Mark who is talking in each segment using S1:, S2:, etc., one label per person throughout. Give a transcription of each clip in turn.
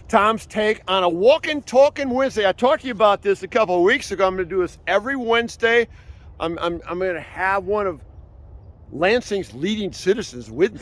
S1: Tom's take on a Walkin' Talkin Wednesday. I talked to you about this a couple of weeks ago. I'm going to do this every Wednesday. I'm going to have one of Lansing's leading citizens with me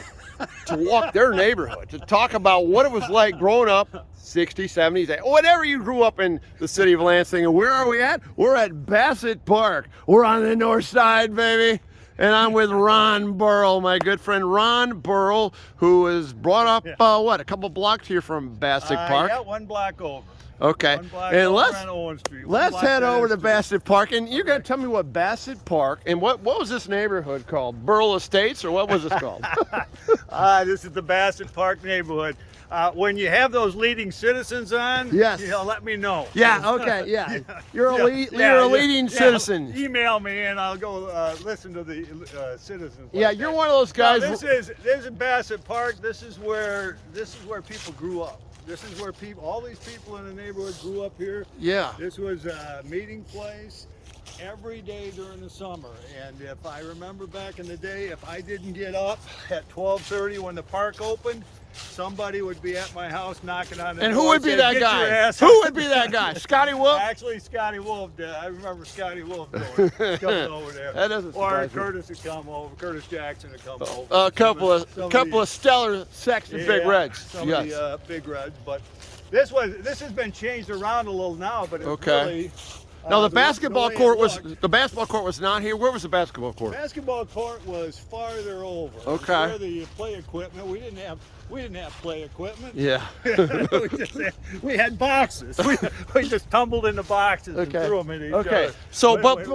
S1: to walk their neighborhood, to talk about what it was like growing up, 60s, 70s, whatever you grew up in the city of Lansing. And where are we at? We're at Bassett Park. We're on the Northside, baby. And I'm with Ron Burl, my good friend Ron Burl, who was brought up, a couple blocks here from Bassett Park?
S2: Yeah, 1 block over.
S1: Okay,
S2: and
S1: let's head over to Bassett Park, and you're going to tell me what Bassett Park, and what was this neighborhood called? Burl Estates, or what was this called?
S2: This is the Bassett Park neighborhood. When you have those leading citizens on,
S1: yes,
S2: let me know.
S1: Yeah, okay, yeah. You're a leading citizen.
S2: Email me and I'll go listen to the citizens.
S1: Yeah, you're one of those guys.
S2: This is Bassett Park. This is where people grew up. This is where all these people in the neighborhood grew up here.
S1: Yeah.
S2: This was a meeting place every day during the summer. And if I remember back in the day, if I didn't get up at 12:30 when the park opened, somebody would be at my house knocking on the door.
S1: And who would be that guy? Who would be that guy? Scotty Wolf?
S2: Actually, Scotty Wolf did. I remember Scotty Wolf coming over there.
S1: That doesn't surprise
S2: me. Or Curtis would come over. Curtis Jackson would come over.
S1: A couple of stellar Sexton Big Reds.
S2: Some of the Big Reds. But this has been changed around a little now. But it's really.
S1: Now the basketball court was not here. Where was the basketball court?
S2: Basketball court was farther over.
S1: Okay.
S2: Where the play equipment. We didn't have play equipment.
S1: Yeah.
S2: we had boxes. We just tumbled into boxes and threw them at each other.
S1: So, but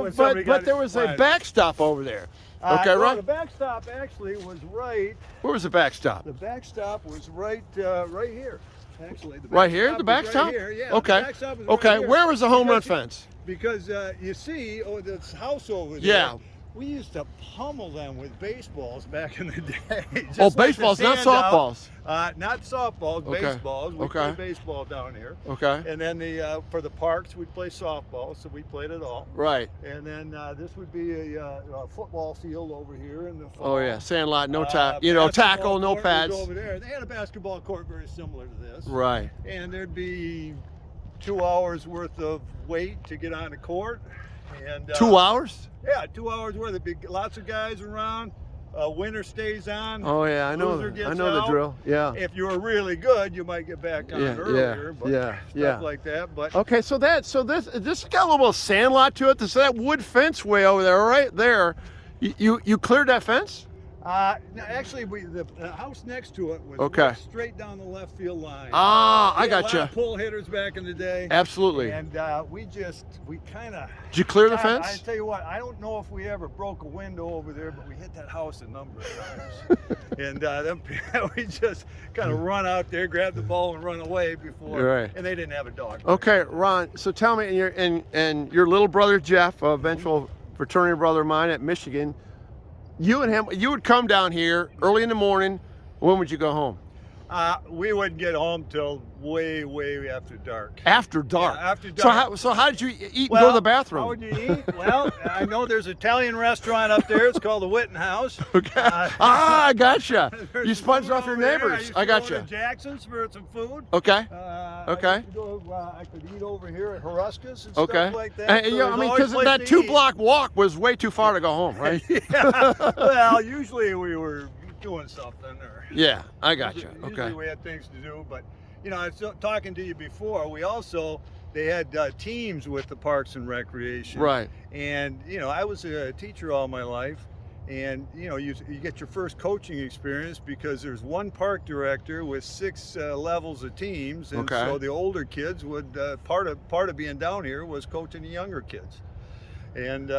S1: there was a backstop over there. Okay, right.
S2: The backstop actually was right.
S1: Where was the backstop?
S2: The backstop was right here. Actually,
S1: right here, the backstop.
S2: Right here, yeah.
S1: Okay.
S2: The backstop was
S1: okay.
S2: Right here.
S1: Where was the home run fence?
S2: Because you see, this house over there.
S1: Yeah.
S2: We used to pummel them with baseballs back in the day.
S1: Baseballs, not softballs.
S2: Not softballs, baseballs. We played baseball down here.
S1: Okay.
S2: And then for the parks, we'd play softball, so we played it all.
S1: Right.
S2: And then this would be a football field over here in the fall.
S1: Oh yeah, sandlot, no tackle, no pads.
S2: Over there. They had a basketball court very similar to this.
S1: Right.
S2: And there'd be 2 hours worth of wait to get on the court. And
S1: 2 hours?
S2: Yeah, 2 hours worth. There'd be lots of guys around. Winter stays on.
S1: Oh yeah, I know the drill. Yeah.
S2: If you were really good, you might get back on earlier. Stuff like that. But
S1: okay, so this got a little sandlot to it. So that wood fence way over there, right there. You cleared that fence?
S2: Actually, the house next to it was straight down the left field line.
S1: I got you.
S2: Pull hitters back in the day.
S1: Absolutely.
S2: And we kind of.
S1: Did you clear the fence?
S2: I tell you what, I don't know if we ever broke a window over there, but we hit that house a number of times. And then we just kind of run out there, grab the ball, and run away before.
S1: Right.
S2: And they didn't have a dog.
S1: Okay, Ron. So tell me, and your little brother Jeff, a eventual fraternity brother of mine at Michigan. You and him, you would come down here early in the morning. When would you go home?
S2: We wouldn't get home till way after dark.
S1: After dark?
S2: Yeah, after dark.
S1: So how did you eat and go to the bathroom?
S2: How would you eat? Well, I know there's an Italian restaurant up there. It's called the Witten House.
S1: Okay. I gotcha. You sponged off your neighbors. I gotcha.
S2: Go to Jackson's for some food.
S1: Okay.
S2: Okay. I could eat over here at Haruska's and stuff like that.
S1: And, because that 2-block walk was way too far to go home, right?
S2: Yeah. Well, usually we were doing something.
S1: Yeah, I got you.
S2: Usually we had things to do, but I was talking to you before. They had teams with the Parks and Recreation.
S1: Right.
S2: And I was a teacher all my life, and you get your first coaching experience because there's one park director with 6 levels of teams, and so the older kids would part of being down here was coaching the younger kids, and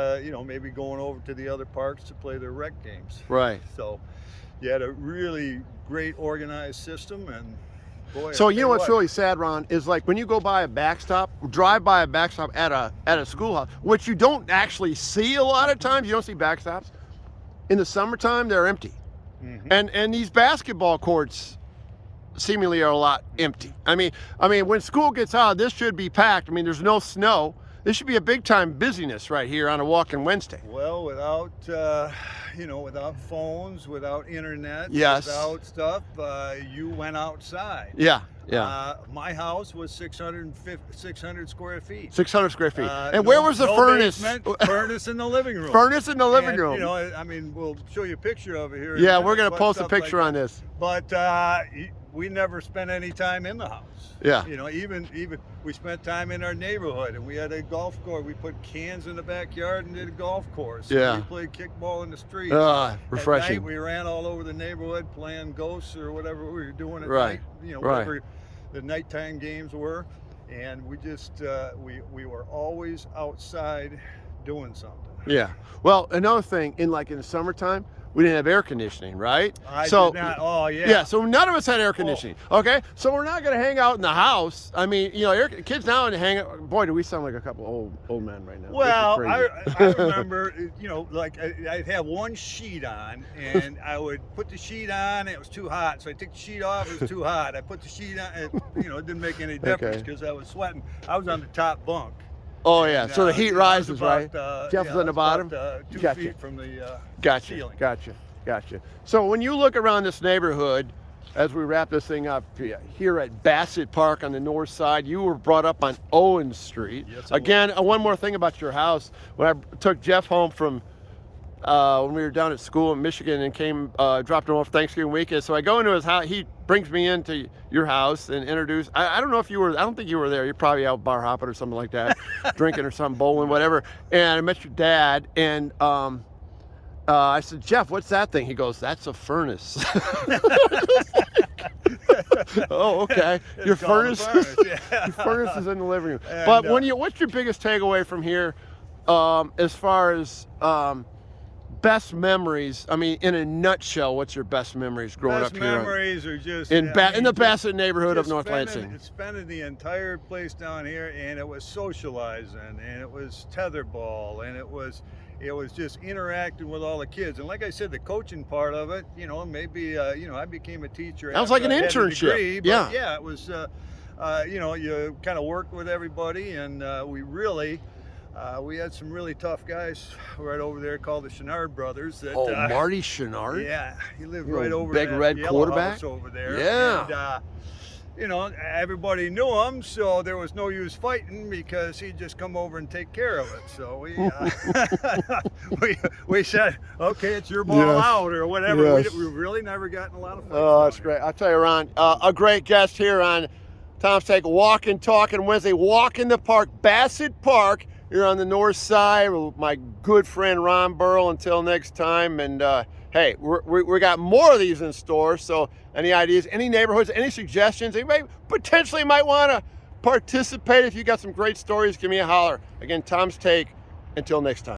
S2: maybe going over to the other parks to play their rec games.
S1: Right.
S2: So. You had a really great organized system, and boy.
S1: So what's really sad, Ron, is like when you go by a backstop, drive by a backstop at a schoolhouse, which you don't actually see a lot of times. You don't see backstops. In the summertime, they're empty, and these basketball courts seemingly are a lot empty. I mean, when school gets out, this should be packed. I mean, there's no snow. This should be a big time busyness right here on a Walkin' Wednesday.
S2: Well, without without phones, without internet,
S1: yes,
S2: without stuff, you went outside.
S1: Yeah.
S2: My house was 600 square feet.
S1: 600 square feet. And where was the furnace?
S2: Furnace in the living room.
S1: Furnace in the living room.
S2: You know, I mean, we'll show you a picture of it here.
S1: Yeah, we're going to post a picture on this.
S2: But we never spent any time in the house.
S1: Yeah.
S2: You know, even we spent time in our neighborhood, and we had a golf course. We put cans in the backyard and did a golf course.
S1: Yeah.
S2: We played kickball in the street.
S1: Refreshing.
S2: At night, we ran all over the neighborhood playing ghosts or whatever we were doing at
S1: Right.
S2: night. You know,
S1: Right.
S2: whatever the nighttime games were, and we just we were always outside doing something.
S1: Yeah. Well, another thing, in the summertime, we didn't have air conditioning, right?
S2: I did not. Oh, yeah.
S1: Yeah, so none of us had air conditioning. Okay, so we're not going to hang out in the house. I mean, you know, kids now and hang out. Boy, do we sound like a couple old men right now.
S2: Well, I remember, you know, like I'd have one sheet on, and I would put the sheet on, and it was too hot. So I took the sheet off, it was too hot. I put the sheet on, and, you know, it didn't make any difference because I was sweating. I was on the top bunk.
S1: Oh, yeah,
S2: And,
S1: so the heat rises,
S2: about,
S1: right? Jeff was on the bottom?
S2: About, 2
S1: Gotcha.
S2: feet from the ceiling.
S1: Gotcha. So when you look around this neighborhood, as we wrap this thing up here at Bassett Park on the north side, you were brought up on Owen Street.
S2: Yes, I
S1: Again, one more thing about your house. When I took Jeff home from when we were down at school in Michigan and dropped him off Thanksgiving weekend. So I go into his house. He brings me into your house and introduce. I don't know if you were. I don't think you were there. You're probably out bar hopping or something like that, drinking or something, bowling, whatever. And I met your dad, and I said, Jeff, what's that thing? He goes, that's a furnace. Oh, okay. Your furnace. Your furnace is in the living room. And, but what's your biggest takeaway from here, as far as best memories? I mean, in a nutshell, what's your best memories growing up here?
S2: Best memories are just
S1: in the Bassett neighborhood of North Lansing.
S2: Spending the entire place down here, and it was socializing, and it was tetherball, and it was just interacting with all the kids. And like I said, the coaching part of it, you know, maybe you know, I became a teacher.
S1: That was like an internship.
S2: Degree, but yeah, it was. You know, you kind of worked with everybody, and we had some really tough guys right over there called the Chenard brothers.
S1: Marty Chenard?
S2: Yeah, he lived right over
S1: big
S2: that
S1: red
S2: yellow
S1: quarterback
S2: house over there.
S1: Yeah.
S2: And, you know, everybody knew him, so there was no use fighting because he'd just come over and take care of it. So we said, okay, it's your ball out or whatever.
S1: Yes.
S2: We really never got in a lot of fights.
S1: Oh, that's great. I'll tell you, Ron, a great guest here on Tom's Take Walkin' Talkin' Wednesday. Walk in the Park, Bassett Park. Here on the north side with my good friend Ron Burl. Until next time, and hey, we got more of these in store. So any ideas, any neighborhoods, any suggestions, anybody potentially might want to participate? If you got some great stories, give me a holler. Again, Tom's Take. Until next time.